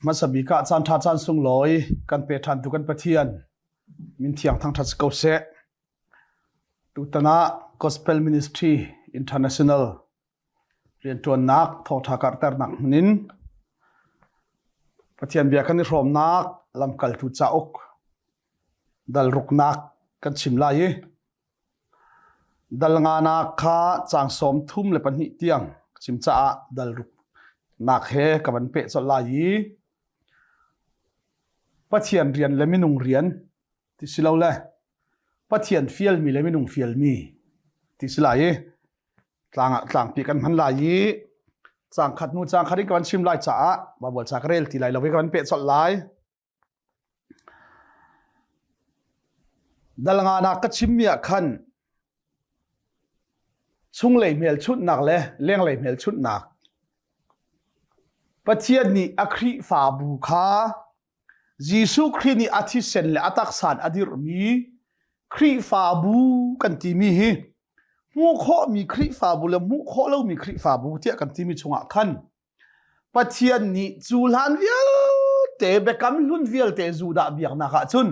มาสบีกะจานทาจานสุงลอยกันเปทันตุกันปะเทียนมินเทียงทั้งทัศกเสตุตนะ Gospel Ministry International เรียนตัวนักทอทากาตร์นักนินปะเทียนเบียกันนิรมนักลำกัลตุจ่าอกดัลรุกนักกันชิมลายดัลงานักข้าจางสมทุ่มเลปันหิเตียงชิมจ่าดัลรุกนักเฮกับมันเปะสลายปะเทียนเรียนและไม่นุ่งเรียนที่สิเราแลปะเทียนเฟียลมีและไม่นุ่งเฟียลมีที่สิลายต่างปีกันพันลายจางขัดนูจางขัดที่กันชิมลายจ่าบาบวจากเรลที่ลายเราไปกันเปะสลายดัลงานักก็ชิมเมียขันชุ่งเลยเมลชุดหนักเลยเลี้ยงเลยเมลชุดหนักปะเทียนนี่อัครีฟาบูคายิสุครีนี่อาทิเซนและอัตักสานอดิรมีครีฟาบูกันที่มีฮิมูโคมีครีฟาบูและมูโคเรามีครีฟาบูเทียกันที่มีชงขันปะเทียนนี่จูลันเวียลเตเบกัมลุนเวียลเตจูดาเบียกนักจุน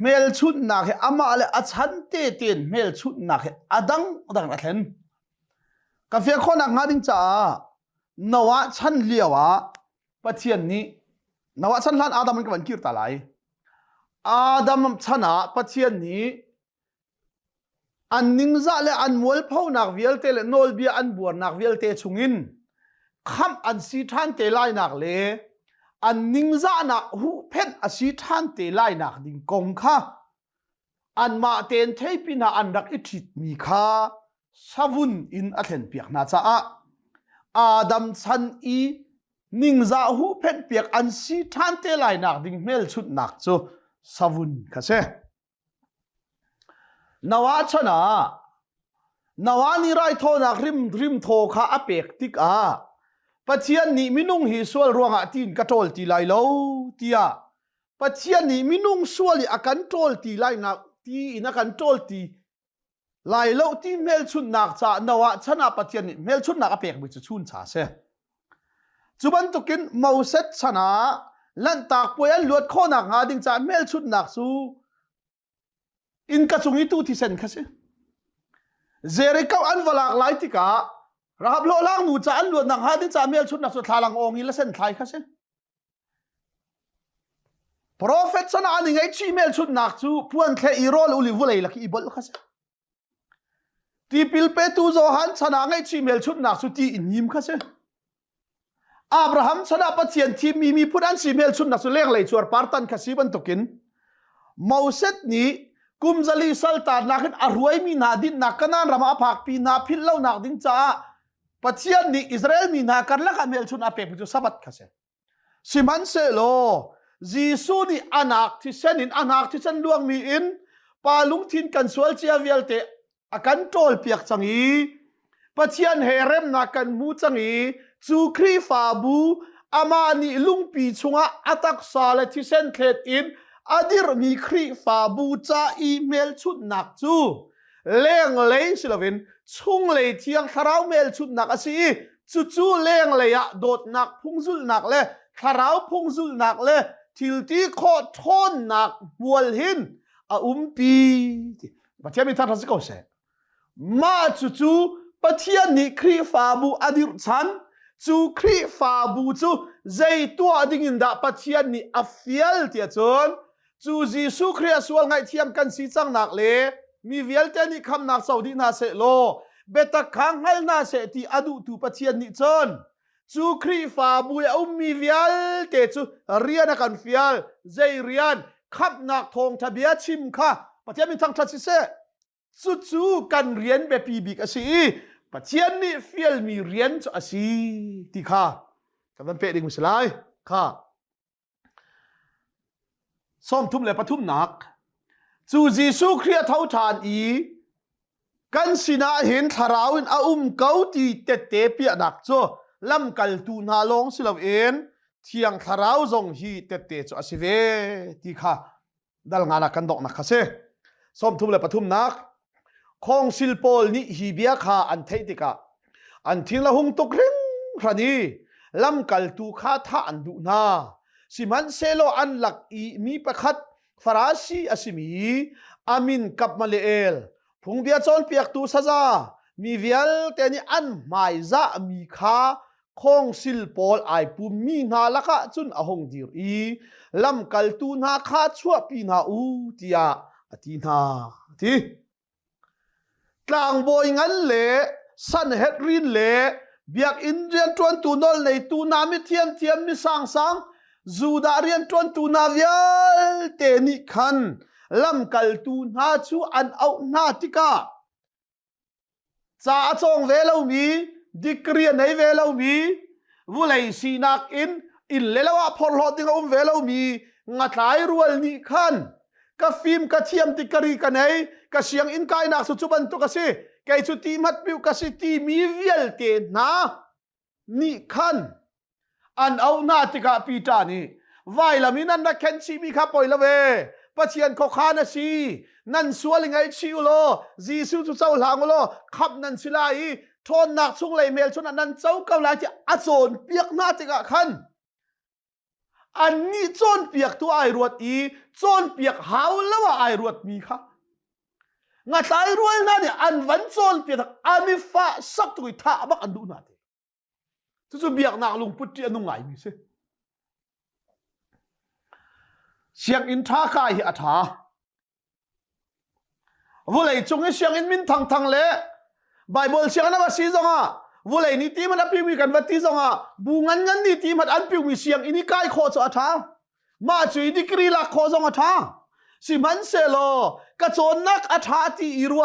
เมลชุดนักอามาเลอัชันเตเตนเมลชุดนักอดังนักเห็นกาแฟคนนักงาดิงจ้านวะชันเลียวะปะเทียนนี้นวะชันล้านอาดัมมันกับวันกิรตาไลอาดัมชนะปะเทียนนี้อันนิงซาเลอันมวลเผานักเวลเตเลโนลเบียอันบัวนักเวลเตชุงินคำอันสีทันเตไลนักเลอันนิงซานักหูเพนอสีทันเตไลนักดิ่งกงค่ะอันมาเตนเทปินาอันรักอิทิตมีค่ะสาวุนอินอัเทนเปียกนาจ้าอาดัมชันอีนิงซาหูเพนเปียกอันสีทันเตไลนักดิ่งเมลชุดนักโจสาวุนค่ะเซนวะชนะนวะนี่ไรโทนักริมโทค่ะอเปกติกอาปะเทียนนี่มินุงฮิสวลรวงอาตีนกระโจลตีไลโลเตียปะเทียนนี่มินุงสวลอากันโจลตีไลนักตีอินักันโจลตีไลโลตีเมลชุดนักจ้านวะชนะปะเทียนนี่เมลชุดนักอเปกบิจชุนชาเซจุบันตุกินมาวเซตชนะลันตากป่วยลวดข้อนักหาดิงจ้าเมลชุดนักสู้อินกระจุงอีตูที่เซนค่ะเซเจริกาอันวลากไลติการับโลล่างหนูจะอันลวดนักหาดิงจ้าเมลชุดนักสุดทาลังองอีละเซนไทยค่ะเซโปรเฟตชนะนี่ไงชีเมลชุดนักสู้พวนแค่อีโรลอุลิวุเลยลักอีบอลค่ะเซตีปิลเปตูโจฮันชนะไงชีเมลชุดนักสู้ตีอินยิมค่ะเซอับราฮัมชนะปะเทียนทีมีผู้นั้นชีเมลชุดนักสู้เลี้ยงเลยชัวร์ปาร์ตันค่ะซีบันตุกินมาวเซตนี้กุมซาลีซัลตานนักอรวยมีนาดินนักกันนรามาพักปีนาพิลเล่านักดินจ้าปะเทียนนี้อิสราเอลมีนากันละกันเมลชุนอาเปปิจุสับัดค่ะเซสิมันเซโลจีซูนี่อนักที่เซนินอนักที่เซนลวงมีอินปาลุงทินกันสวลเจียเวลเตอากันโจลเปียกจังอีปะเทียนเฮเรมนักกันมูจังอีจูครีฟาบูอามานีลุงปีชงอาตักซาเลที่เซนเคดอินอดีรมีครีฟาบูจ้าอีเมลชุดนักจูเลี้ยงเลยสิลาวินชุ่งเลยเที่ยงทาราวเมลชุดนักอาศีจู่เลี้ยงเลยอะโดดนักพุ่งซุลนักเลยทาราวพุ่งซุลนักเลยทิลตีโคทอนนักบัวหินปีปะเทียนมีท่านทัศกเสมาจู่ปะเทียนนี่ครีฟาบูอดีรฉันจู่ครีฟาบูจู่ใจตัวดิ่งดาปะเทียนนี่อัฟเฟียลเตียจนจูจีสุครีสวลไงเทียมกันสีจังนักเลมีเวลเตนี่คำนักซาอุดีนาเซโลเบตะคังฮัลนาเซตีอดูตูปะเทียนนิจนจูครีฟาบุยมีเวลเตจูเรียนกันเฟียลใจเรียนคำนักทงทะเบียชิมค่ะปะเทียนมีทางทัศเซจู่กันเรียนแบบปีบิกอสีปะเทียนนี่เฟียลมีเรียนจะอสีที่ค่ะกับมันเปดิงมุสลายค่ะส้มทุ่มเลยปะทุ่มหนักจูจีสุเครียดเท่าทานอีกันสินะเห็นทาราวน์เกาตีเตเตเปียหนักจ้ลำกัลตูนาลงสิลาวเอ็นเทียงทาราวจงฮีเตเตจ้าสิเวตีค่ะดัลงานักกันดอกนักค่ะเซส้มทุ่มเลยปะทุ่มหนักคงสิลโปลนี่ฮีเบียค่ะอันเทติกะอันทิ้งละหุงตุกริงครานี ลำกัลตูข้าท่าอันดูนาสิมันเซโลอันหลักอีมีประคัดฟราชีอาสิมีอามินกับมาเลเอลพุงเบียจอนเปียกตูซาซามีเวียลเตนี่อันหมายซามีข้าคงสิลปอลไอปูมีนาละกะจุนอหงดีรีลำกัลตูนาข้าชัวปีนาอูติยาอตินาทีกลางโบยงั้นเละสันเฮดรินเละเบียกอินเรียนจวนตูนอลในตูนามิเทียมมิสังจูดาเรียนจวนตูนาเวียลเตนิคันลำกัลตูนาชูอันเอานาติกาจ่าจงเวลามีดิกเรียนในเวลามีวุเลยสีนักอินเลวะพอลอดิงเวลามีงัดหลายรัวนิคันกะฟิมกะเทียมติกรีกันไหนกะเสียงอินกายนักสุจุบันตุกะสิไกจุตีมัดปิวกะสิตีมีเวียลเตนานิคันอันเอานาติกาปีจานี่ไว้ละมีนั่นนักเข็นชีมีข้าปล่อยละเวปะเทียนเขาขานะชีนั่นสวลิงไอชิวโลจีซูจุเจ้าหลังโลขับนั่นสิไลทนนักช่วงไหลเมลชนนั่นเจ้าเกาหลีจะอโซนเปียกนาติกาคันอันนี้โจนเปียกตัวไอรวดโจนเปียกหาวแล้วว่าไอรวดมีค่ะงัดไอรวดนั่นเนี่ยอันวันโจนเปียกอามิฟ้าสักตุยท่าบักอันดูนาทีจะเบียกนักลุงพุทธิอนุไงมีสิเสียงอินท่าข้าหิอาถาวุเลยจงให้เสียงอินมินทางเละไบเบิลเสียงนั้นว่าซีจงอ่ะวุเลยนี่ทีมันอภิวิกันวัดที่จงอ่ะบุงันยันนี่ทีมันอันพิวมีเสียงอินี่ใกล้โคจอาถามาจุยดิกรีลักโคจงอาถาสิมันเซโลกระโจนนักอาถาที่อิรัว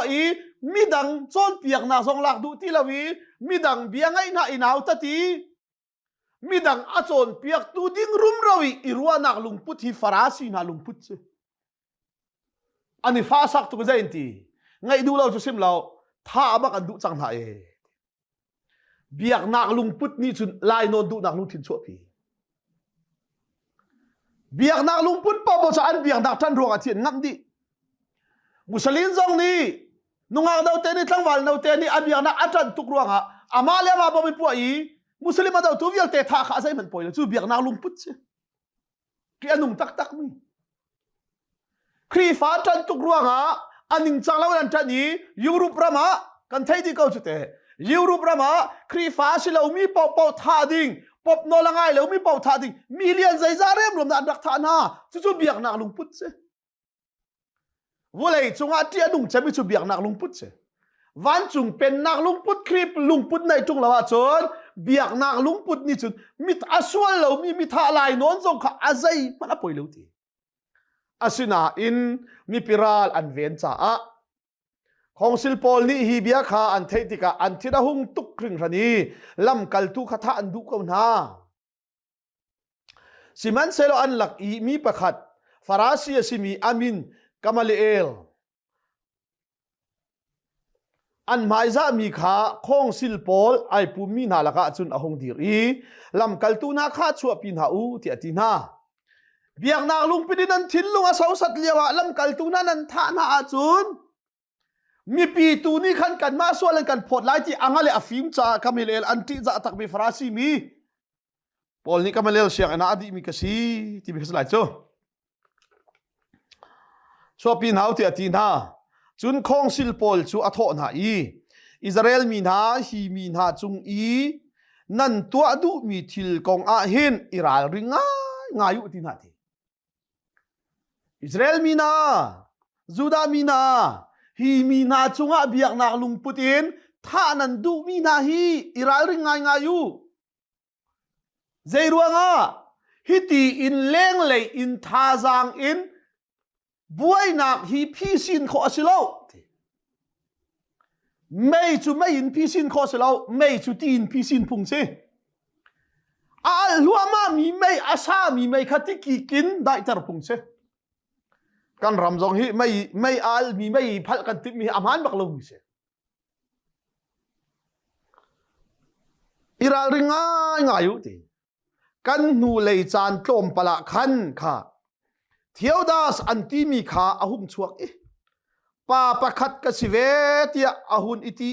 มีดังโจนเปียกนาทรงหลักดูที่ละวีมีดังเบียงไงน่าอินาวตตีมีดังอาโจนเปียกตูดิ้งรุมราวีอิรัวนักลุงพุทธิฟราสีนาลุงพุทธอันนี้ฟ้าสักตุกใจอินทีไงดูเราจะซิมเราท่าบักอันดูจังหาเบียกนักลุงพุทธนี่จุนลายโนดูนักลุงทิ้งชั่วปีเบียกนักลุงพุทธปอบจะอันเบียกนักท่านรวงอาทิตย์งับดิมุสลิมจงนี้นุ่งอาดาวเตนี่ทั้งวันดาวเตนี่อันเบียกนักอาจารย์ตุกรวงอ่ะอามาเลียมาบ่มีป่วยมุสลิมมาดาวตัวเวียลเตท่าข้าใส่มันป่วยแล้วจู่เบียกนักลุงพุทธเสียที่อันนุ่งตักมีครีฟ้าจันตุกรวงอ่ะอันนิงจังแล้วอันจันนี้ยุโรปรามากันไทยที่เขาจุดเตยุโรปรามาครีฟ้าสิเรามีเป่าท่าดิ่งปบโนละไงเรามีเป่าท่าดิ่งมิเลียนใจซาเริ่มรวมนักดักท่านาจู่เบียกนักลุงพุทธเสียว่าเลยจงอาเจียดุงจะไม่จู่เบียกนักลุงพุทธเสียวันจุงเป็นนักลุงพุทธครีปลุงพุทธในจุงละว่าจนเบียกนักลุงพุทธนี่จุดมิตรอาสวลเรามีท่าลายนนทรงข้าอาใจมันป่วยเลวทีอาศินาอินมีปิราลอันเวนจ่าของสิลปอลนี่ฮีเบียข้าอันเทติกาอันที่ดาหุงตุกครึ่งรันีลำกัลตุคาถาอันดุกเอาหน้าสิมันเซโลอันหลักอีมีประคัดฟาราซีสิมีอามินกัมาเลเอลอันหมายจะมีข้าของสิลปอลไอปูมีนาละกะจุนอหงดีรีลำกัลตุนาข้าชัวปินหาอูที่อตินาเบียกนักลุงปิดินันทิลลุงอาสาวสัตเลียวลำกัลตูนันท่านาอาจุนมีปีตูนี่ขันกันมาส่วนกันพอดไล่ที่อังเลอฟิมจ่าคาเมเลลอันที่จะตักมีฟราซีมีปอลนี่คาเมเลลเสียงอันอดีมีกษีที่มีกษีหลายจ้ชัวปินหาที่อตินาจุนคงสิลปอลชัวอัทอนหาอิสราเอลมีนาฮีมีนาจุงนั่นตัวดูมีทิลกองอาหินอิราลริงง่ายอยู่ที่นาทีอิสราเอลมีนาจูดามีนาฮีมีนาจุงอาเบียกนักลุงพุตินท่านันดูมีนาฮีอิราลริงง่ายอยู่ใจรัวงาฮิตีอินเล้งเลยอินท่าจางอินบวยนักฮีพี่สินขอสิโลไม่จูไม่อินพี่สินขอสิโลไม่จูตีอินพี่สินพุงเซอัลหัวมามีไม่อาซามีไม่ขัดที่กินได้จารพุงเซกันรำจงฮีไม่อัลมีไม่พัดกันติมีอามันบักลงมิเซอิราริง่ายอยู่ทีกันนูเลยจานต้มปลาคันค่ะเที่ยวดาสอันที่มีขาอาหุงชวกป้าประคัดกสิเวตีอาหุนอิตี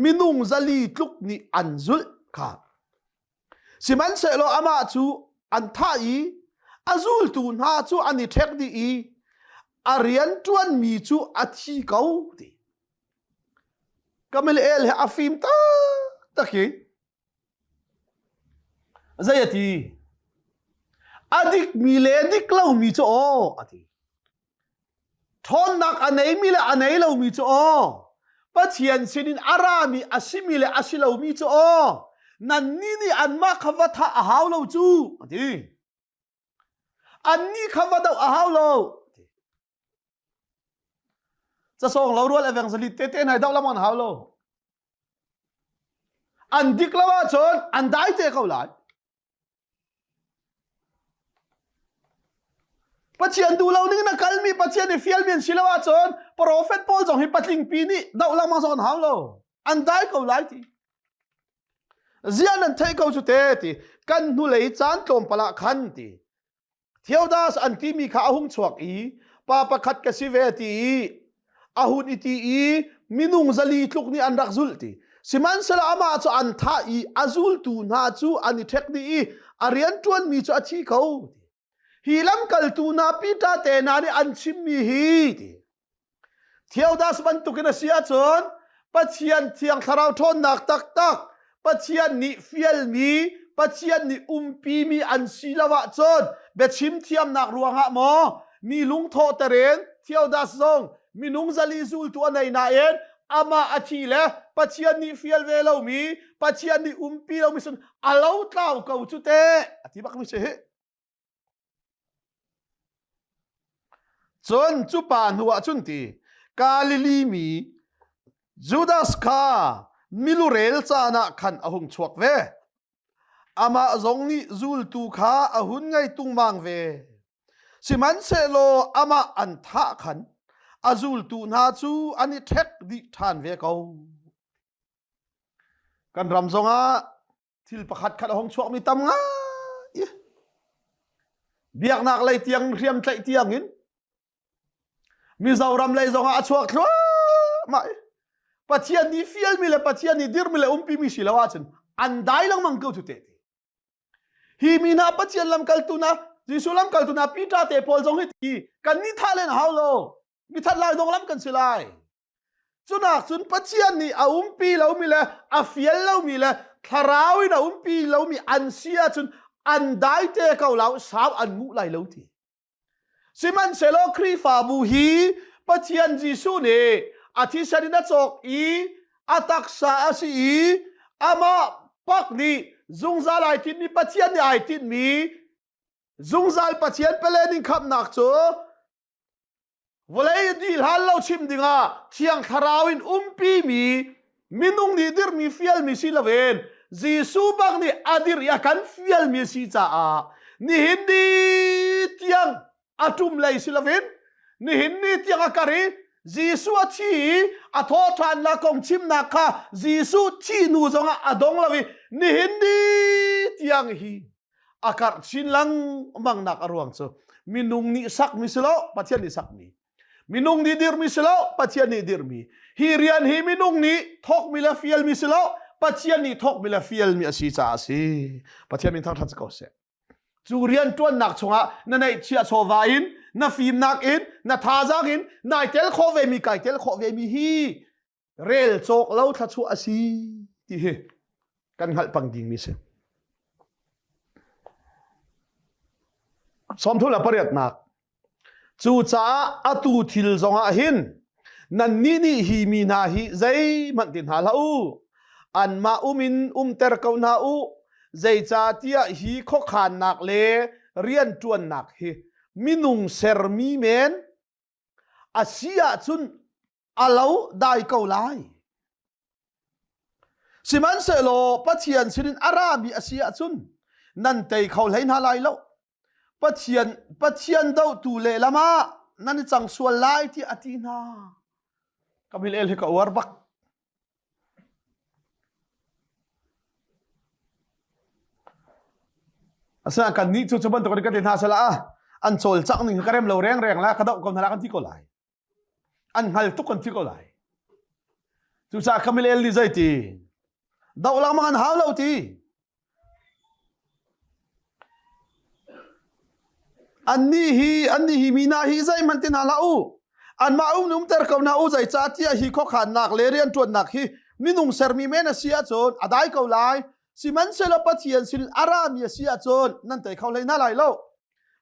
มินุงซาลีทุกนี่อันซุลค่ะ สิมันเสโลอามาจูอันท่าอีอาซูลตูนฮาจูอันนี้เทคดีอีอาเรียนจวนมีจูอาทีเกาดีก็ไม่เอลเฮอาฟิมตะกี้ใจทีอดิกมีเลดิกเล่ามีจูอดีทอนนักอันไหนมีเลอันไหนเล่ามีจูปัจเจียนสินินอารามีอาศิมีเลอาศิเล่ามีจูนั่นนี่อันมาขวัตหาอาหาวเล่าจูอดีอันนี้ขวัตอาหาวเล่าจะส่งเราด้วยเอเวงสลิตเต้นให้ดาวละมันหาวเล่าอันดิกละว่าชนอันได้เตะเขาหลายปัจเจียนดูเราหนึ่งนักการมีปัจเจียนในฟิลมีนศิลวะชนโปรเฟตพอลจงให้ปัจจิงปีนี้ดาวละมันส่งหาวเล่าอันได้เขาหลายทีเจียนันเทเขาสุดเตติกันนุเลยจานตมปละขันตีเที่ยวดาสอันที่มีข้าหุงชวกอีป้าประคัดกสิเวตีอาหุนอิตีอีมินุงซาลีทุกนี้อันรักซุลตีสิมันสละอามาจูอันท่าอีอาซุลตูนาจูอันนี้เทคดีอีอาเรียนจวนมีจูอาชีเขาฮีลัมกัลตูนาปีตาเตนานี่อันชิมมีฮีตีเที่ยวดาสบันตุกินเสียจนปัจเจียนเที่ยงทาราวทนนักตักปัจเจียนนี่ฟิลมีปัจเจียนนี่ปีมีอันศิลวะจนเบ็ดชิมเทียมนักรวงหะหมอมีลุงโทเตเรนเที่ยวดาสซงมีนุงซาลีซูลตัวในนาเอ็นอามาอาทีเลปัจเจียนนี่ฟิลเวลามีปัจเจียนนี่ปีเรามีส่วนอาลาวต้าเขาจุดเตอธิบักไม่ใช่จนจุปานหัวจุนตีกาลิลีมีจูดาสคามิลูเรลจานะขันอหุงชวกเวอามาจงนี่จูลตูขาอหุนไงตุงมังเวสิมันเซโลอามาอันทะขันอาจูลตูนาจูอันนี้เทคดิทานเวเขากันรำทรงอ่ะทิลประคัดขัดอหุงชวกมีตำงาเบียกนักเลยเตียงเรียมใจเตียงหินมีเจ้ารำเลยทรงอ่ะชวกชัวไม่ปัจเจียนนี่ฟิลมีเลยปัจเจียนนี่ดิร์มีเลยปีมีศิลวะจันอันได้ลังมังกูทุเตติฮีมีนาปัจเจียนลำกัลตุนาจิสุลำกัลตุนาปีตาเตปอลจงฮิตีกันนี่ท่าเล่นฮาวโลมีท่าลายดงลำกันสิไลจุนักจุนปัจเจียนนี่ปีเรามีเลยฟิลเรามีเลยทาราวินะปีเรามีอันเสียจุนอันได้เตเขาเราสาวอันงูไหลเราทีสิมันเซโลครีฟาบูฮีปัจเจียนจิสุเนอาทิสรินัจอกอีอาตักษาอาศีอามาปักนี่จุงซาลไอตินนี่ปัจเจียนนี่ไอตินมีจุงซาลปัจเจียนเปเลนิขับนักโจวันนี้ดีฮัลเราชิมดิงาเที่ยงทาราวินปีมีมินุงนี่ดิร์มีฟิลมีสิลาเวนจีซูบักนี่อดิร์ยากันฟิลมีสิจ้านี่หินดีเที่ยงอาตุมเลยสิลาเวนนี่หินนี่เที่ยงอาการีจีซูที่อาทอทานละกงชิมนักค่ะจีซูที่นูจงอาดงลาวินี่หินดีเที่ยงฮีอาการชินลังมังนักอรวงโซมินุงนี่สักมิสโลปัจเจียนนี่สักมีมินุงนี่ดิร์มิสโลปัจเจียนนี่ดิร์มีฮีเรียนฮีมินุงนี่ทอกมิลาฟิลมิสโลปัจเจียนนี่ทอกมิลาฟิลมีอาศีจ้าสิปัจเจียนมีทั้งทัศกเสจูเรียนจวนนักชงะนั่นไอเชียโซวาอินน่าฟิล์มนักอินน่าทาจักอินน่าเทลโคเวมีไก่เทลโคเวมีฮีเรลโจกเล่าทัศวอาศีที่เฮกันหัดปังดิงมิเสสมทุลปริยัตนักจูจ้าอตูทิลจงอาหินนั่นนี่ฮีมีนาฮีใจมันตินหาลาอูอันมามินเตอร์กาวนาอูใจจ้าที่ฮีข้อขานนักเลเรียนจวนนักฮีมินุงเซอร์มีเมนอาเซียจุนอาลาวได้เกาไลสิมันเซโลปัจเจียนสิรินอาราบีอาเซียจุนนั่นเตยเขาเลยนาไลแล้วปัจเจียนดาวตูเลลามานั่นจังส่วนไลที่อาทินากำมิลเอลฮิกอวาร์บักอาศัยกันนี้จุดบันตัวนี้ก็ติดหาสละอันโซลจักหนึ่งก็เริ่มเราแรงแล้วกระดกกำลังกันที่ก็ไหลอันหัลตุกันที่ก็ไหลจุดจากคำมิลเอลลิใจตีดาวลังมันหาเราตี อันนี้ฮีมีนาฮีใจมันตินาลาอูอันมาอุ้มนุ่มเตอร์เขาหน้าอูใจจ้าที่ฮีข้อขันหนักเลเรียนจวนหนักฮีมินุงเซอร์มีเมนเสียจนอได้เขาไล่สิมันเซลปะเทียนสิลอารามีเสียจนนั่นแต่เขาเลยน่าไหลเล่า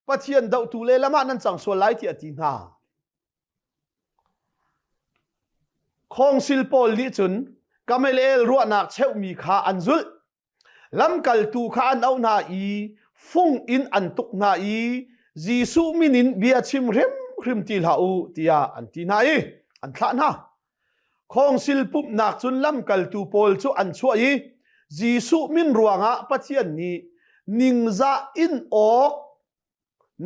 ปะเทียนดาวตูเลละมานั่นจังส่วนไล่ที่อดีนาคงสิลโพลนี่จนกำเมเลลรัวนักเชวมีขาอันจุลลำกัลตูขาอันเอาหน้าอีฟุงอินอันตุกหน้าอีจีซูมินินเบียชิมเร็มคริมตีลาอูตียาอันตีนาอีอันทะนะคงสิลปุบนักจนลำกัลตูโพลจูอันช่วยจีซูมินรัวงะปะเทียนนี้นิงซาอินออก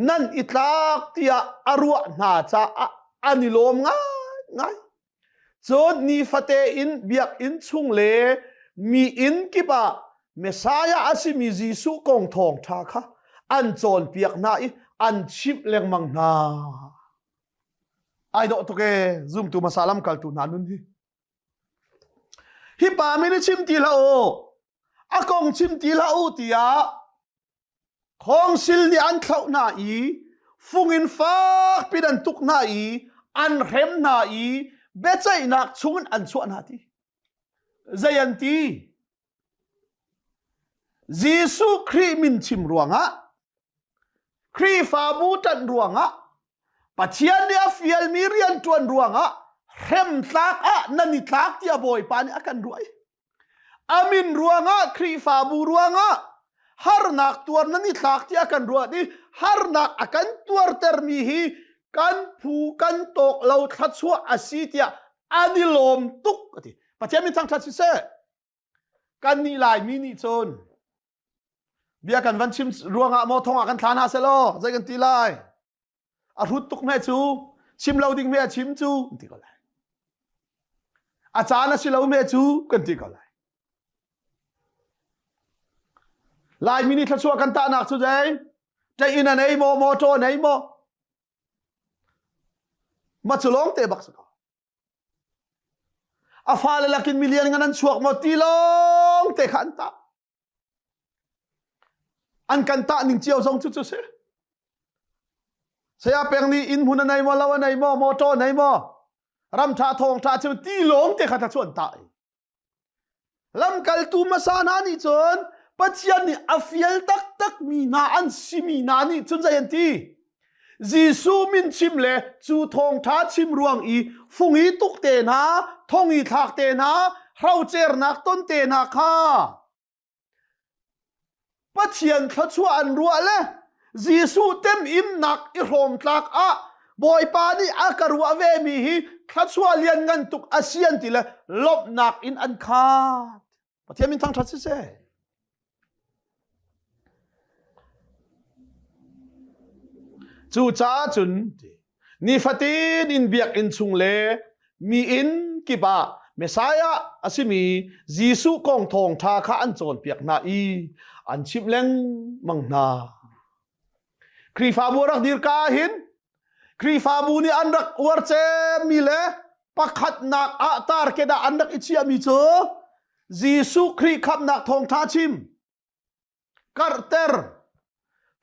นั่นอิตลักตียาอรัวนาจาอันิลมง่ายจนนี่ฟะเตอินเบียกอินชุงเลมีอินกิบะเมสายาอาศิมีจีสุกงทองทาคะอันโจนเปียกนาอีอันชิบเลงมังนาไอดอตุเกซุมตุมาซาลัมกัลตุนานุนฮิปามินิชิมตีลาโออากงชิมตีลาโอตียาของสิลนี่อันเท่านาอีฟุงอินฟ้าปิดันตุกนาอีอันเร็มนาอีเบใจนักชุนอันชวนหาทีใจยันทีจีสุครีมินชิมรวงะครีฟาบูตันรวงะปัจเจียนเดียฟิลมีเรียนจวนรวงะเข็มตากนันนิตากที่อบอยปานี่อากันรวยอามินรวงะครีฟาบูรวงะฮาร์นักตัวนันนิตากที่อากันรวยนี่ฮาร์นักอากันตัวเตอร์มีฮีกันผูกันตกเราทัดชัวอาศิตยาอันิลมตุกติปัจเจียนมีทางทัดสิเซกันนี่ลายมินิโซนเบียกันวันชิมรวงอะมอทองอากันทานหาเซโลใจกันตีไลอารุตตุกแม่จูชิมเราดิ้งแม่ชิมจูกันตีก็ไลอาจารย์นะชิเราแม่จูกันตีก็ไลลายมินิทัชชัวกันตาหนักสุดใจอินันไอโมโตไนโมมาจุลงเตะบักสกอาฟาเลลักินมิเลียนงันชวกมาตีลงเตะขันตาอันกันตาหนึ่งเจียวทรงชุดเสียเปียงนี้อินหุนในมอลาวในมอโมโตในมอรำชาทองชาเชมตีหลงเตะขัดชวนตายลำกัลตูมาสานานี่จนปัจจัยนี้อฟิลตักมีนาอันซิมีนานี่จนใจยันทีจีซูมินชิมเลจูทองชาชิมรวงอีฟุงอีตุกเตนาทองอีทักเตนาเราเจอนักต้นเตนาค่ะปัจเจียนทัชวอันรัวเลยจีสูเต็มอิมหนักอิโรมตักบอยปานีอากรัวเวมีฮีทัชวเลียนงันตุกอาเซียนติเลยลบหนักอินอันขาดปัจเจียนมินทางทัชเซจูจ้าจุนนี่ฟัตินอินเบียกอินชุงเลมีอินกิบะเมสายาอาศิมีจีสูกองทองทาข้าอันโจนเปียกนาอีอันชิบเลงมังนาครีฟาบูรักดีร์กาหินครีฟาบูนี่อันรักอวร์เจมีเลปักขัดนักอาตาร์เกดาอันรักอิชิอามิโซจีสุครีขับนักทองท้าชิมกัร์เตอร์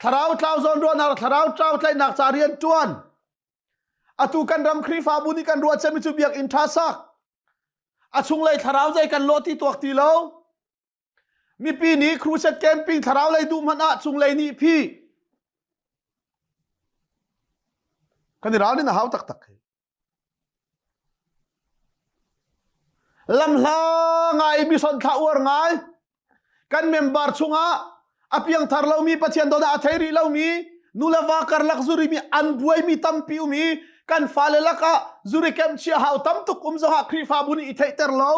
ทาราวเท้าซอนรัวนาทาราวเท้าไทยนักจารียนจวนอาตูกันรำครีฟาบูนี่กันรัวเจมิจูเบียกอินทาซักอาชุงเลยทาราวใจกันโลที่ตัวตีเลวมีปีนี้ครูเซตแคมปิ้งทาราวเลยดูมันชุงเลยนี่พี่กันนี่ร้านนี่นะฮาวตักลำลาไงมีส่วนท้าอวร์ไงกันเมมเบอร์ชุงอาเพียงทารเรามีปัจจัยโดนอาเทรีเรามีนูเลวาการลักซูริมีอันบวยมีตัมปิวมีกันฟาเลลักะซูริเกมเชียฮาวตัมตุกุมซะครีฟาบุนีอิเทเตอร์เรา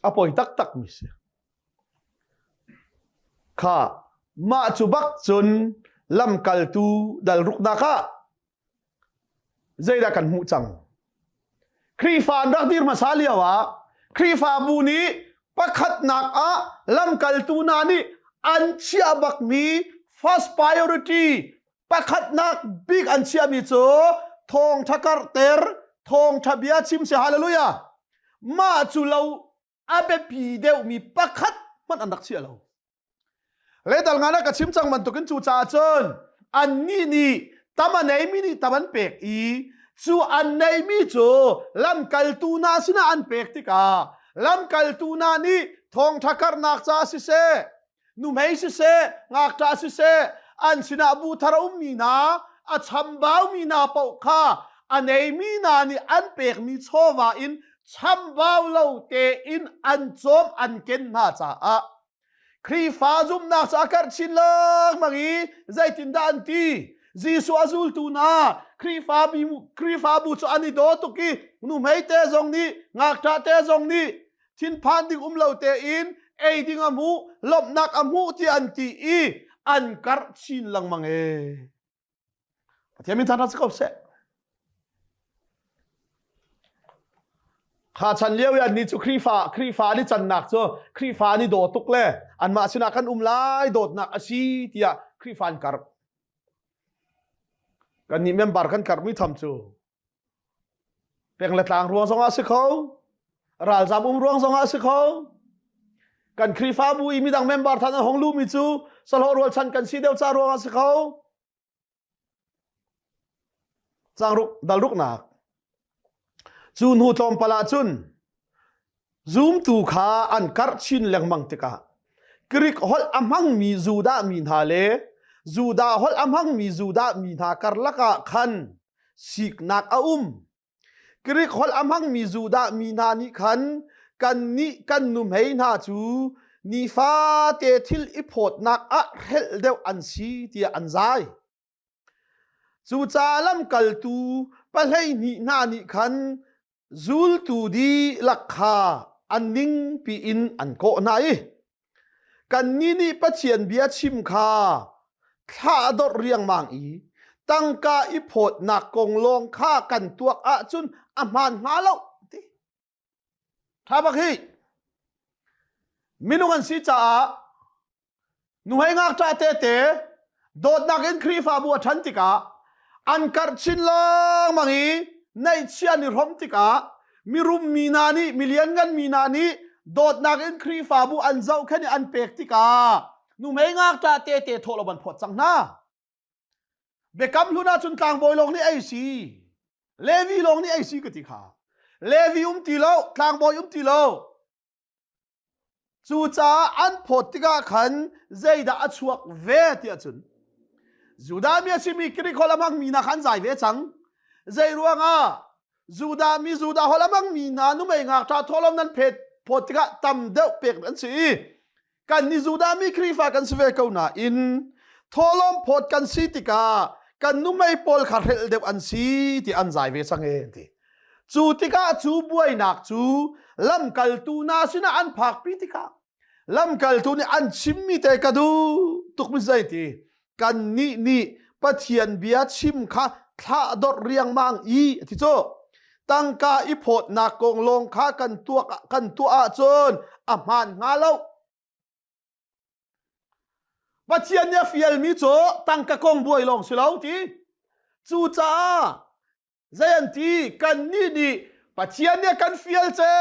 apoi tak mis kha ma chubak chun lam kaltu dal rukna kha zaida kan mu chang khrifa rak dir masalia wa khrifa buni pakhat nak a lam kaltu na ni an chia bak mi first priority pakhat nak big an chia mi cho thong thakar ter thong thabia chim se hallelujah ma chu lo abe pi deu mi pakhat man andak sia lo le dal ngana ka chim chang man to kin chu cha chon an ni tama nei mi ni taman pek I chu an nei mi chu lam kal tu na sina an pek ti ka lam kal tu na ni thong thakar nak cha si se nu mei si se ngak ta si se an sina bu thara mi na a cham bau mi na pau kha anei mi na ni an pek mi chowa in cham bau lo te in an chom an ken na cha a kri fa zum na cha kar chin lang mangi zai tin dan ti jisu azul tu na kri fa bu chu ani do tu ki nu mei te zong ni ngak ta te zong ni thin phan ding lo te in ei ding amu lop nak amu ti an ti I an kar chin lang mange pathiamin thana skop se kha chan leo ya ni chu kri fa ni chan nak cho kri fa ni do tuk le an ma sina kan lai dot nak asi tia kri fan kar kan ni member kan kar mi tham chu peng la tlang ruang song a se kho ral jam ruang song a se kho kan kri fa bu I mi dang member than hong lu mi chu salo rol chan kan si deu cha ruang a se kho chang ruk dal ruk nak chun hu tom pala chun zoom tu kha an kar chin leng mang tika krik hol amhang mi zuda mi tha le zuda hol amhang mi zuda mi tha kar laka khan sik nak a krik hol amhang mi zuda mi na ni khan kan num hei na chu ni fa te thil ipot nak a hel deu an si tia an zai chu cha lam kal tu palhei ni na ni khan zul tu di lakha anning pi in an ko nai kan ni pathian bia chim kha tha dor riang mang I tangka ipot na kong long kha kan tuak a chun aman ngalo ti tha bak hi minungan si cha nu hai ngak ta te dot nak in kri fa bu than tika an kar chin lang mangi nei chian ni rom tika mirum minani million gan minani dot nak in kri fa bu an zau khani an pek tika nu mei ngak ta te tholo ban phot chang na bekam luna chun tlang boy long ni ai si levi long ni ai si ka ti kha levi ti lo tlang boy ti lo chu cha an phot tika khan zeida achuak ve ti achun juda mi asimi kri kholamang mina khan zai ve chang zai ruanga juda holamang mina nu mei ngak ta tholom nan phet photika tam deu pek an si kan ni juda mi kri fa kan sve ko na in tholom phot kan si tika kan nu mei pol kha hel deu an si ti an zai ve chang e ti chu tika chu buai nak chu lam kal tu na sina an phak pi tika lam kal tu ni an chimmi te ka du tuk mi zai ti kan ni pathian bia chim kha tha dor riang mang I ti cho tangka ipot na kong long kha kan tua chon aman ngalo pathian ya fiel mi cho tangka kong buai long silau ti chu cha zayan ti kan ni pathian ya kan fiel che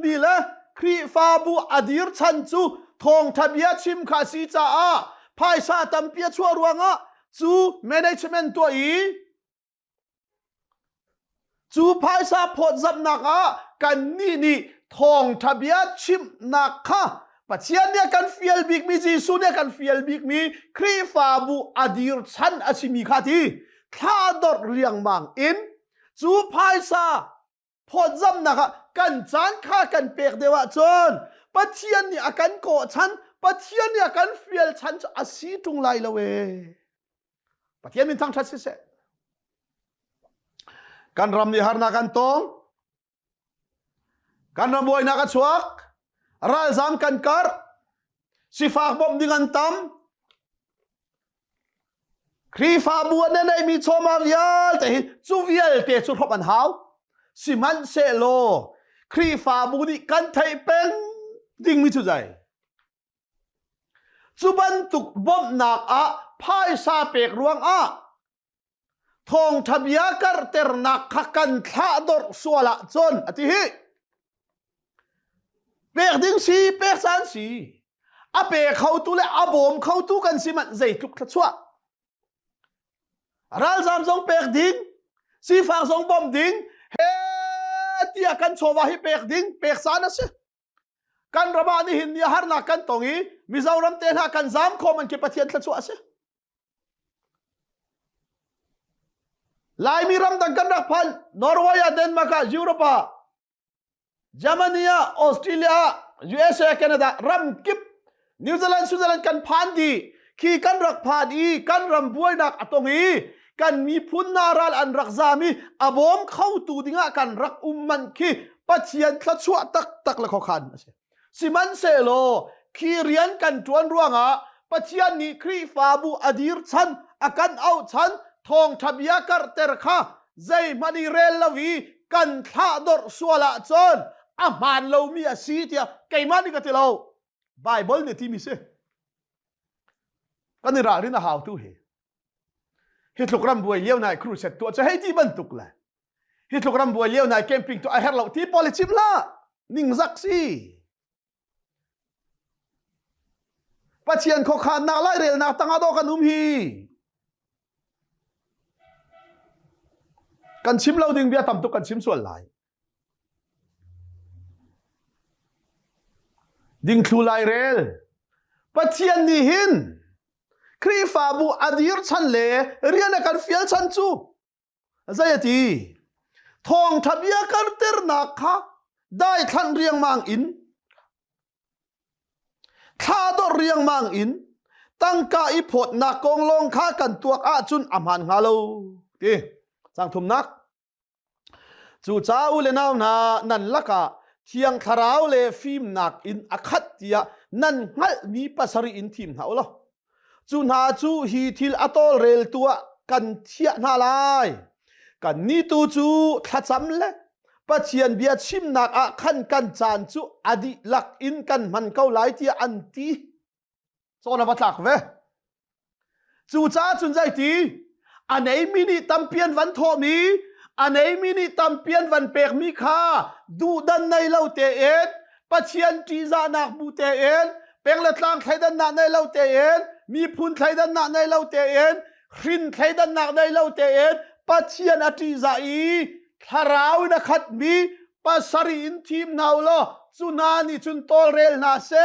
ni la kri fa bu adir chan chu thong thabia chim kha si cha a phai sa tam pia chua ruanga chu management to I chu phai sa phot zap naka kan ni thong thabia chim nakha pathian ne kan fiel big mi jisu ne kan fiel big mi kri fa bu adir chan achimi kha ti tha dor riang mang in chu phai sa phot zap naka kan chan kha kan pek dewa chon pathian ni akan ko chan pathian ni akan fiel chan asi tung lai lawe pathian min thang that se kan ram ni harna kan tong kan ram boy na ka chuak ral zam kan kar si fak bom dingan tam kri fa bu ne nei mi choma vial te chu vial te chu thop an hau si man se lo kri fa bu ni kan thai peng ding mi chu zai chu ban tuk bom nak a phai sa pek ruang a thong thabia kar ter nak khakan tha dor suala chon ati hi pek ding si pek san si a pe khau tu le a bom khau tu kan siman zei tluk thla chua ral zam zong pek ding si fang zong bom ding he tia kan chowa hi pek ding pek sana se kan rama ni hin ya har na kan tongi mizoram te na kan zam khom an ke pathian thla chua se lai mi ram dang kan rak phan Norway Denmark Europa Germany Australia USA Canada ram kip New Zealand Switzerland kan phan di khi kan rak phan i kan ram buai nak atongi kan mi phun naral an rak zami abom khau tu dinga kan rak man khi pathian thla chua tak tak la kho khan ase siman se lo khi rian kan tuan ruanga pathian ni khri fa bu adir chan akan au chan thong thabia kar ter kha zai mani rel lawi kan tha dor suala chon aman lo mi asi tia keimani ka tilo Bible ne ti mi se kan ra ri na how to he hitluk ram buai leo nai cruise to cha hei ti ban tuk la hitluk ram buai leo nai camping to a her lo ti polichim la ning zak si pathian kho khan na lai rel na tanga do kanum hi kan chim lo ding bia tam to kan chim sual lai ding thu lai rel pathian ni hin kri fa bu adir chan le riana kan fial chan chu zayati thong thabia kar ter na kha dai than riang mang in tha do riang mang in tangka i phot na kong long kha kan tuak a chun amhan ngalo ti sang thum nak chu chau le naw na nan laka thiang tharau le phim nak in akhat tia nan ngal mi pasari in thim na ulo chu na chu hi thil atol rel tua kan thia na lai kan ni tu chu thacham le pathian bia chim nak a khan kan chan chu adi lak in kan man kau lai tia an ti so na batlak ve chu cha chun jai ti anei mini tampian van tho mi anei mini tampian van pek mi kha du dan nei lo te et pathian ti za nak bu te en peng la tlang thaidan na nei lo te en mi phun thaidan na nei lo te en khrin thaidan na nei lo te en pathian ati za i tharau na khat mi pasari in thim naw lo chunani chun tol rel na se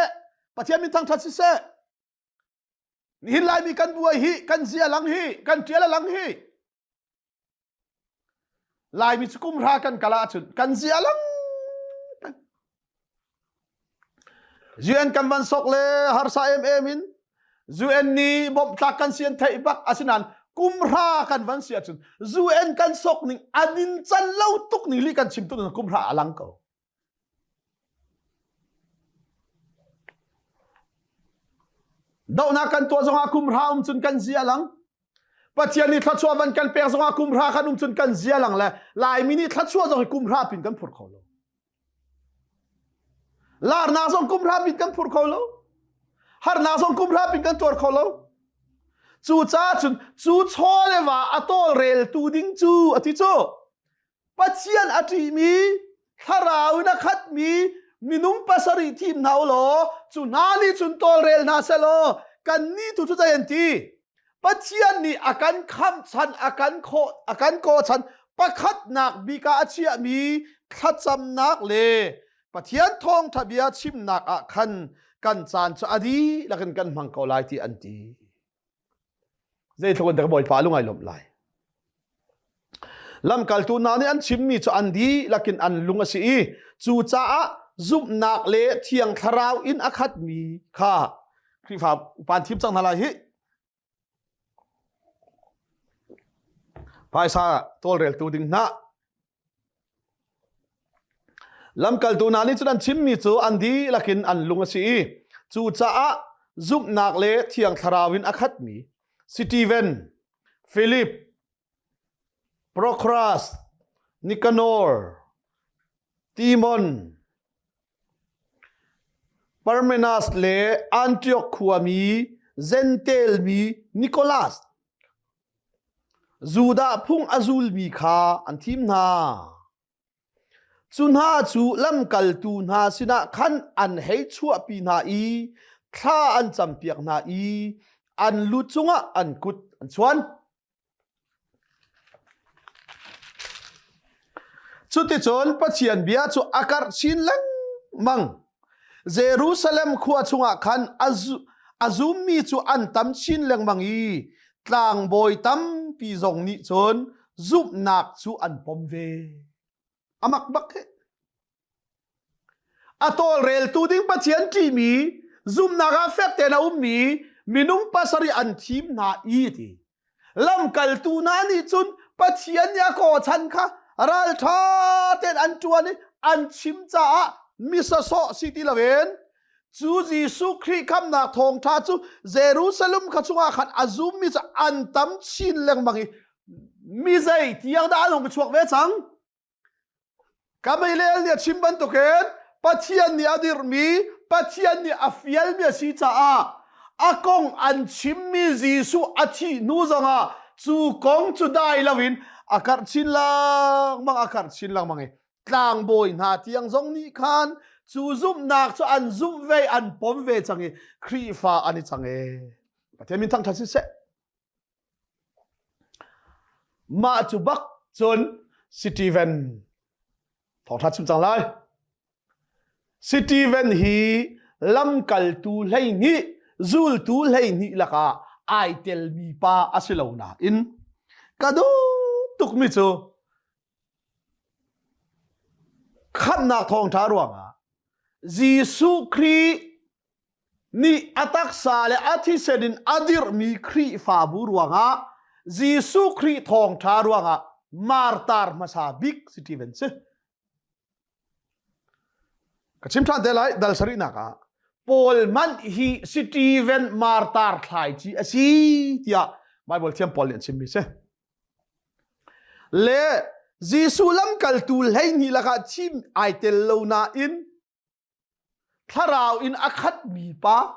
pathian min thang that se ni hin lai mi kan buai hi kan zia lang hi kan tiala lang hi lai mi chukum ra kan kala chun kan zia lang UN kan ban sok le har sa in UN ni bom tak kan sian thai bak asinan kum ra kan ban sia chun UN kan sok ning anin chan lo tuk ni li kan chim tu na kum ra alang ko daw na kan to zonga kum ra chun kan zia lang pathian ni thachwa van kan pek zonga kum ra kan chun kan zia lang la lai mi ni thachwa zong kum ra pin kan phur kholo lar na zong kum ra pin kan phur kholo har na zong kum ra pin kan tor kholo chu cha chun chu chole wa atol rel tu ding chu ati cho pathian ati mi tharau na khat mi minum pasari thim naw lo chu nali chun tol rel na selo kan ni tu chu jayan ti pathian ni akan kham chan akan ko chan pakhat nak bika achia mi thacham nak le pathian thong thabia chim nak a khan kan chan chu adi lakan kan mang ko lai ti anti zai thon da boy palu ngai lom lai lam kal tu na ni an chim mi chu an di lakin an lunga si chu cha a zup nak le thiang tharau in akhat mi kha kri fa upan thim chang na lai hi paisa tol rel tu ding na lam kal tu na ni chu an chim mi chu an di lakin an lunga si chu cha a zup nak le thiang tharau in akhat mi Stephen, Philip, Procras, Nicanor, Timon, Parmenas le Antioch Kuami, Zentel mi, Nicholas, Zuda Pung Azul mi kha antim na. Chun ha chu lam kal tu na sina khan an hei chua pi na I thla an champiak na i an lu chunga an kut an chuan chuti chon pathian bia chu akar chin lang mang Jerusalem khua chunga khan azum mi chu an tam chin lang mangi tlang boy tam pi zong ni chon zup nak chu an pom ve amak bak he atol rel tu ding pathian ti mi zum naga fek te na mi minung pasari an thim na i ti lam kal tu na ni chun pathian ya ko chan kha ral tha ten an tuani an chim cha misa so city lawen chu Jesu Christ kam na thong tha chu Jerusalem kha chunga khat azum mi cha an tam chin leng mangi mi zai tiang da long chuak ve chang kamai lel ni chim ban to ken pathian ni adir mi pathian ni afial mi si cha akong an chim mi Jesu achi nu zanga chu kong chu dai lawin akar chin lang mangi tlang boy na tiang zong ni khan chu zum nak chu an zum ve an pom ve changi khri fa ani change pathian thang thasi se ma chu bak chon Stephen thong tha chim chang lai Stephen hi lam kal tu lei ni zul tu lei ni laka ai tel mi pa asilo na in kadu tuk mi chu khan na thong tha ruanga Jesu Christ ni atak sale athi sedin adir mi khri fa bu ruanga Jesu Christ thong tha ruanga martar masa big Stephen se kachim than delai dal sari na ka Paul man hi Stephen martar thlai chi asi tia Bible thiam Paul len chim mi se le Jesu lam kal tu lei ni laka chim ai tel lo na in tharau in akhat mi pa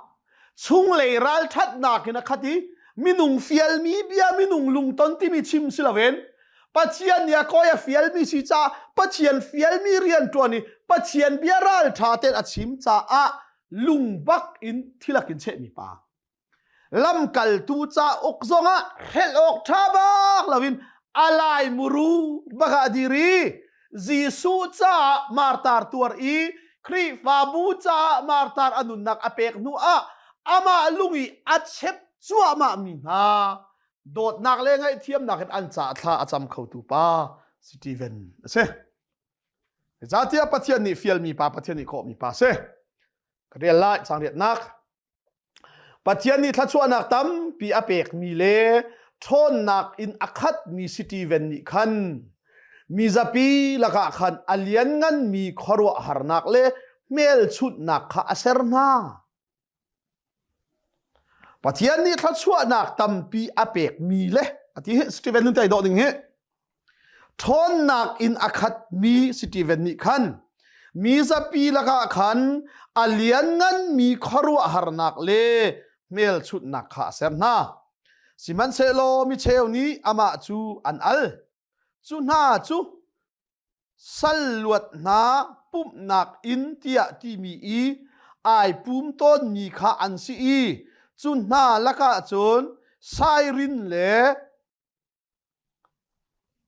chung le ral that na kin akhati minung fial mi bia minung lung ton ti mi chim silawen pathian ya koya fial mi si cha pathian fial mi rian to ni pathian bia ral tha ten a chim cha a lung bak in thilakin che mi pa lam kal tu cha ok zonga hel ok thabak lawin alai muru baga diri Jesu cha martar tuar i khri fabu cha martar anun nak apek nu ama lungi achep chua ma mi na dot nak le ngai thiam nak an cha tha acham khau tu pa Stephen se zatia pathian ni fial mi pa pathian ni kho mi pa se karial lai chang riat nak pathian ni thachua nak tam pi apek mi le thon nak in akhat mi Stephen ni khan mi zapi laka khan alian ngan mi khorwa harnak le mel chut nak kha aserna pathian ni thachua nak tampi apek mi le ati Stephen nun tai do ding he thon nak in akhat mi Stephen ni khan mi zapi laka khan alian ngan mi khorwa harnak le mel chut nak kha aserna siman selo mi cheu ni ama chu an al chu na chu salwat na pum nak in tia ti mi i ai pum ton mi kha an si i chu na laka chon sairin le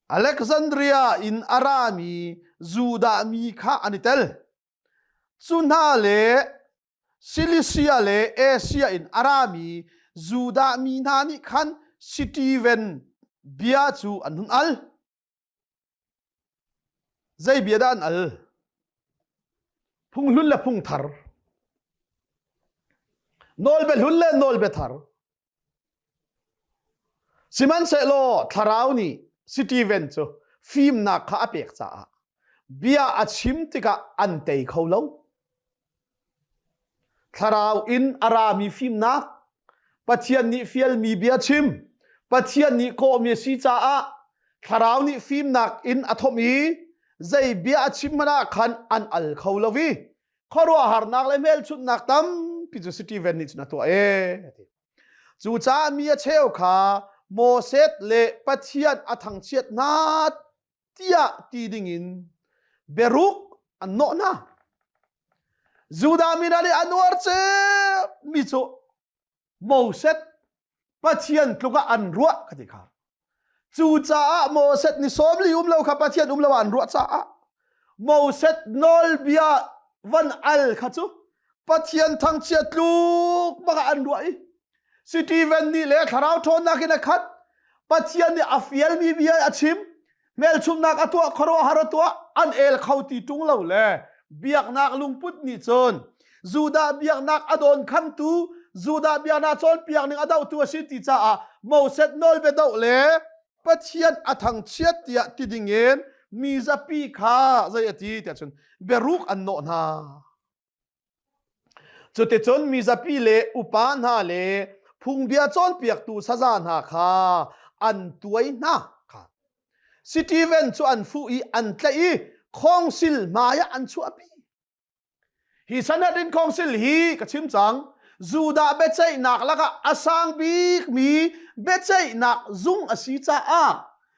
Alexandria in Arami Juda mi kha anitel chu na le Cilicia le Asia in Arami Juda mi na ni khan Stephen bia chu anun al zai bia dan al phung lun la phung thar nol be lun le nol be thar siman se lo tharau ni Stephen chu film na kha apek cha bia achim tika antei kholo tharau in Arami film na pathian ni fial mi bia chim pathian ni ko mi si cha tharau ni film nak in athomi zai bia chim mana khan an al kholowi khorwa harnak le mel chut nak tam pi chu Stephen ni chuna to chu cha mi a cheu kha Moses le pathian athang chiat na tia ti ding in beruk an no na Juda mi na le anwar che mi chu Moses pathian tluka an ruwa khati kha chu cha Moses ni somli lo kha pathian lo an ruwa cha Moses nol bia van al kha chu pathian thang chia tluk baka an ruwa I Stephen ni le tharau thon na kina khat pathian ni afiel mi bia achim mel chum nak atwa khoro haratwa an el khauti tung lo le biak nak lungput ni chon Juda biak nak adon kham tu Juda biak na chon piak ning adau tu si ti cha Moses nol be do le pathian athang chiat tia tidingen mi zapi kha zai ati ta chon beruk an no na chote chon mi zapi le upan ha le phung bia chon piak tu sajan ha kha an tuai na kha Stephen chu an fu I an tlai khong sil maya an chu api hi sanadin khong sil hi ka chim chang Juda bechai nak laka asang bik mi bechai nak zung asi cha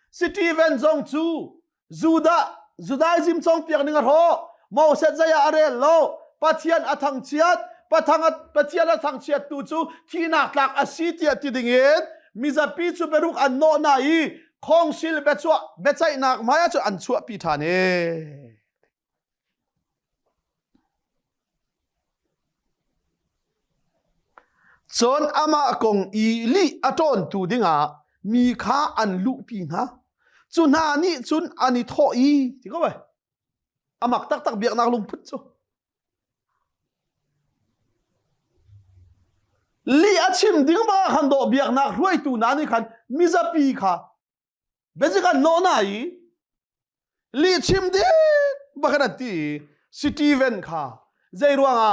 Stephen zong chu Judaism chong piak ninga ho Moses zaya are lo pathian athang chiat pathian athang chiat tu chu thina tlak asi tia tidingen mizapi chu beruk an no na I khong sil bechai nak maya chu an chu pi thane chon ama kong I li aton tu dinga mi kha an lu pi na chuna ni chun ani tho I ti ko ba amak tak biak nak lung phut chu li achim ding ba khan do biak nak ruai tu na ni khan mi za pi kha bejikan no na I li chim de ba khan ti Stephen kha zairuanga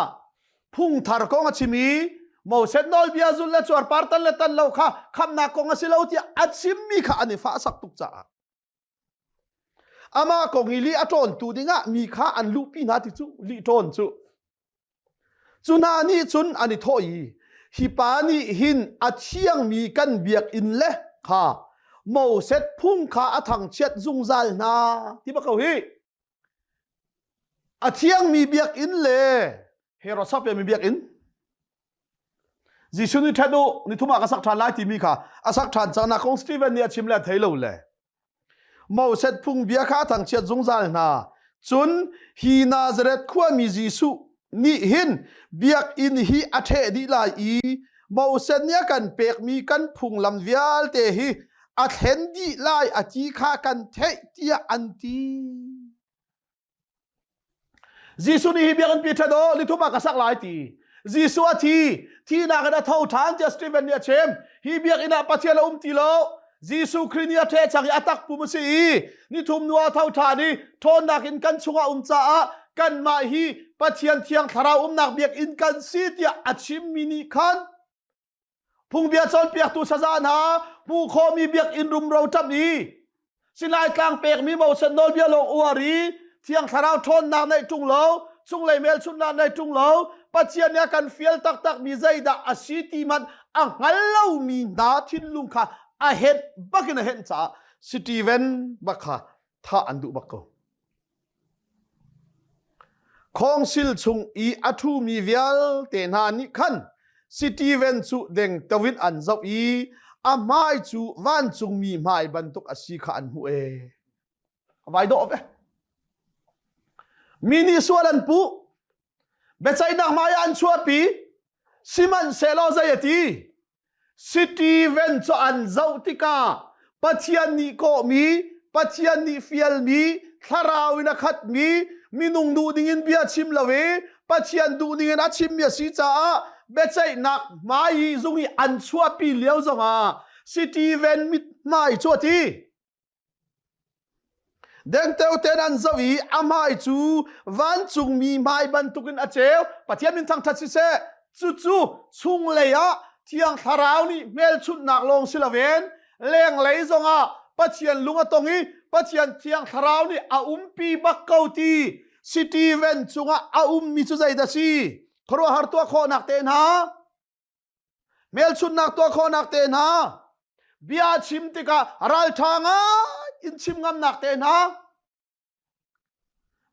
phung thar ko ngachimi Moses nol bia zul le chor partan le tan lo kha khamna ko ngasilo ti achim mi kha ani fa sak tuk cha ama ko ngili aton tu dinga mi kha an lu pi na ti chu li ton chu chuna ni chun ani thoi hi pa ni hin athiang mi kan biak in le kha Moses phung kha athang chet zung zal na ti ba ko hi athiang mi biak in le hero sap mi biak in Jisu ni thadu ni thuma ka sak than lai ti mi kha asak than chang na kong Stephen ni achim la thailo le Moses phung bia kha thang chet zung zal na chun hi Nazareth khwa mi Jisu ni hin biak in hi athe di lai I Moses nia kan pek mi kan phung lam vial te hi athen di lai ati kha kan the tia anti Jisu ni hi biak an pi thado ni thuma ka sak lai ti Jisu thi na kana thau than te Stephen ni chem hi biak ina pathian ti lo Jisu Christ the changi atak pu si ni thum nuwa thau tha ni thon nakin kan chunga cha kan ma hi pathian thiang thara nak biak in kan si tia achim mini khan phung bia chon piak tu sajan ha pu kho mi biak in rum ro tam ni sinai tlang pek mi mo sen nol bia lo uari thiang thara thon na nei tung lo chung lei mel chun na nei tung lo pathian ya kan fiel tak mi zaida asiti man angallo mi na thin lung kha a het bakin a hen cha Stephen bakha tha andu bakko khong sil chung I athu mi vial te na ni khan Stephen chu deng tawin an zau I amai chu van chung mi mai bantuk asi kha an hu e vai do be mini swalan pu Bechai nak maya an chuapi siman selo zayati Stephen cho an zautika pathian ni ko mi pathian ni fial mi tharawina khat mi minung du dingin bia chim lawe pathian du dingin achim mi si cha bechai nak mai zungi an chuapi leo zonga Stephen mit mai chuati Deng teu ten an zawi amai chu van chung mi mai ban tukin acheu pathian min thang thatsi se chu chung leya thiang tharau ni mel chut nak long silaven leng lei zonga pathian lunga tongi pathian thiang tharau ni a pi bakkauti Stephen chunga a mi chu zai da si khoro har to kho nak ten ha mel chut nak to kho nak ten ha bia chim tika ral thanga in chim ngam nak ten ha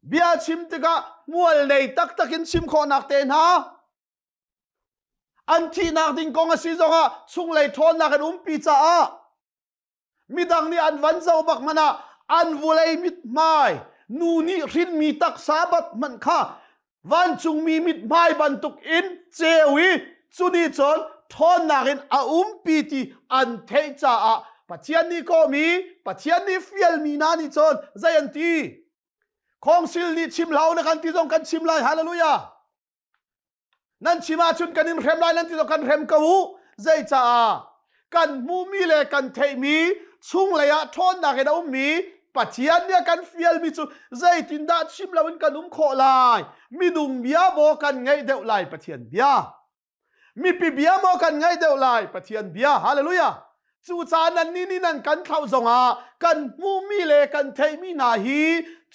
bia chim tika mual nei tak in chim kho nak ten ha อันที่นักดิ่งกองอาศิจงะชุงเลยทอนนักกันปีจ้ามีดังนี้อันวันเจ้าบักมันอันวุเลยมิดไม้นูนี่รินมีตักสาบัดมันค่ะวันจุงมีมิดไม้บรรทุกอินเจวิจุดีจนทอนนักกันปีที่อันเทจ้าปัจจัยนี้ก็มีปัจจัยนี้ฟิลมีนานี่จนใจอันที่ของสิลนี่ชิมเหล่านักกันที่ต้องกันชิมไล่ฮาเลลูยานั่นชิมาชุนกันนิมเรมไล่นั่นที่ต้องกันเรมกูใจจ้ากันมูมีเลกันเทมีชุงเลยทอนนักกันมีปัจจัยนี้กันฟิลมีจุใจตินดาชิมเหล่ากันโคลายมีดุงเบียโบกันไงเดวไล่ปัจจัยเบียมีปีเบียโมกันไงเดวไล่ปัจจัยเบียฮาเลลูยาจูจานันนี่นั่นกันเข้าจงกันมูมีเลกันเทมีนาฮี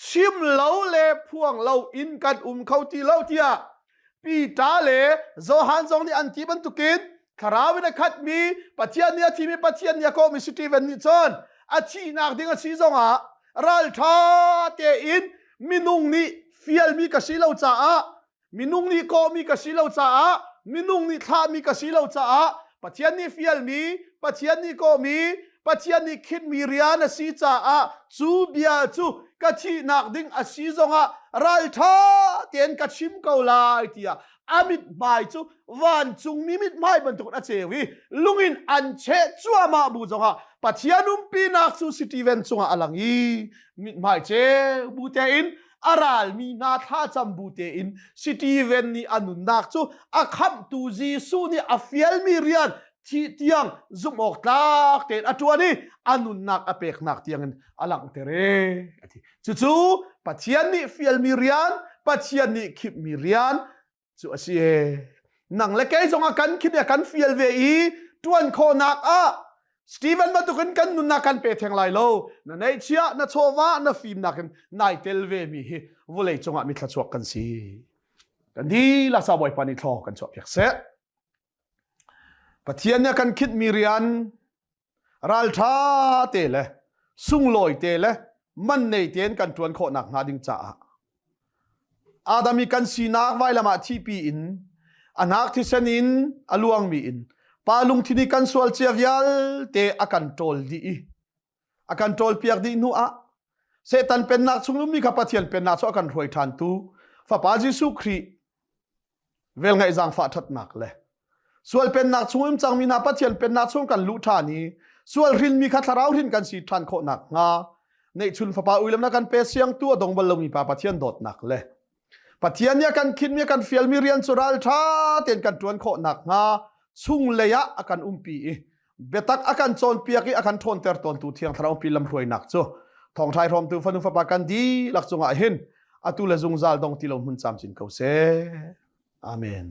ชิมเหลาเลพวงเหลาอินกันเข้าที่เหลาที่ปีตาเลโซฮันจงนี่อันที่บรรทุกินคาราวินักขัดมีปัจจัยนี้ที่มีปัจจัยนี้ก็มีสตีเวนนิชอนอาชีนักดิ่งอาชีจงรัลท่าเตอินมินุงนี่ฟิลมีกสิเลาจ้ามินุงนี่ก็มีกสิเลาจ้ามินุงนี่ท่ามีกสิเลาจ้าปัจจัยนี้ฟิลมีปัจจัยนี้ก็มีปัจจัยนี้คิดมีเรียนสิจ้าจูเบียจูกะที่นักดิ่งอาชีจงรัลท่าเตียนกะชิมเกาลายที่อามิดไม้จูวันจุงมีมิดไม้บรรทุกอาเจวีลุงอินอันเชจัวมาบูจงปัจจัยนุ่มปีนักจูสตีเวนจงอลังอีมิดไม้เจบูเตอินอาราลมีนาท่าจำบูเตอินสตีเวนนี่อนุนักจูอาคัมตูจีสูนี่อาฟิลมีเรียนที่เตียงจุมออกตากเตนอตัวนี้อนุนักอเปกนักเตียงอลังเตเรจู่ๆปัจจัยนี้ฟิลมีเรียนปัจจัยนี้คิดมีเรียนจู่อาศัยนังเล็กๆจงอากันคิดกันฟิลเวีตวนโคนักสตีเวนมาตุกันกันนุนักกันเปเทงไลโลนั่นไอเชียนั่นโชวานั่นฟิล์มนักกันนายเทลเวมีวุเลยจงอามิทชวกันสิกันดีลาซาบอยปานิทอกันชอบอยากเสะปัจจัยนี้กันคิดมีเรียนรัลท่าเตเลสุงลอยเตเลมันในเตียนกันทวนโคนักนาดิงจ้าอาดามีกันสีนักไว้ละมาที่ปีอินอนักที่เซนินอลวงมีอินปาลุงที่นี่กันสวลเชียวิลเตอกันโตลดีอกันโตลเปียกดีนัวเซตันเป็นนักสุงลุมีขับปัจจัยเป็นนักสุกันรวยทันตูฟ้าปาจิสุครีเวลไงจังฟ้าทัดนักเลยส่วนเป็นนักช่วยจังมีนาปัจจัยเป็นนักช่วยกันลุทานีส่วนรินมีขัดราวรินกันสีทันโคนักงาในชุนฟ้าป่าอุลมนักกันเปเสียงตัวดงบอลลมีป่าปัจจัยดดนักเลยปัจจัยนี้กันคิดมีกันฟิลมีเรียนสุรัลท่าเตียนกันตวนโคนักงาชุงเลยะอากันปีเบตักอากันโจนเปียกอากันทนเตอร์ตอนตูเทียงทารปีลำรวยนักจ้ะทองไทยรวมตัวฟันฟ้าป่ากันดีหลักจงอาเห็นอาตุเลจงซาลดงติลมุนจำจินเขาเสอาเมน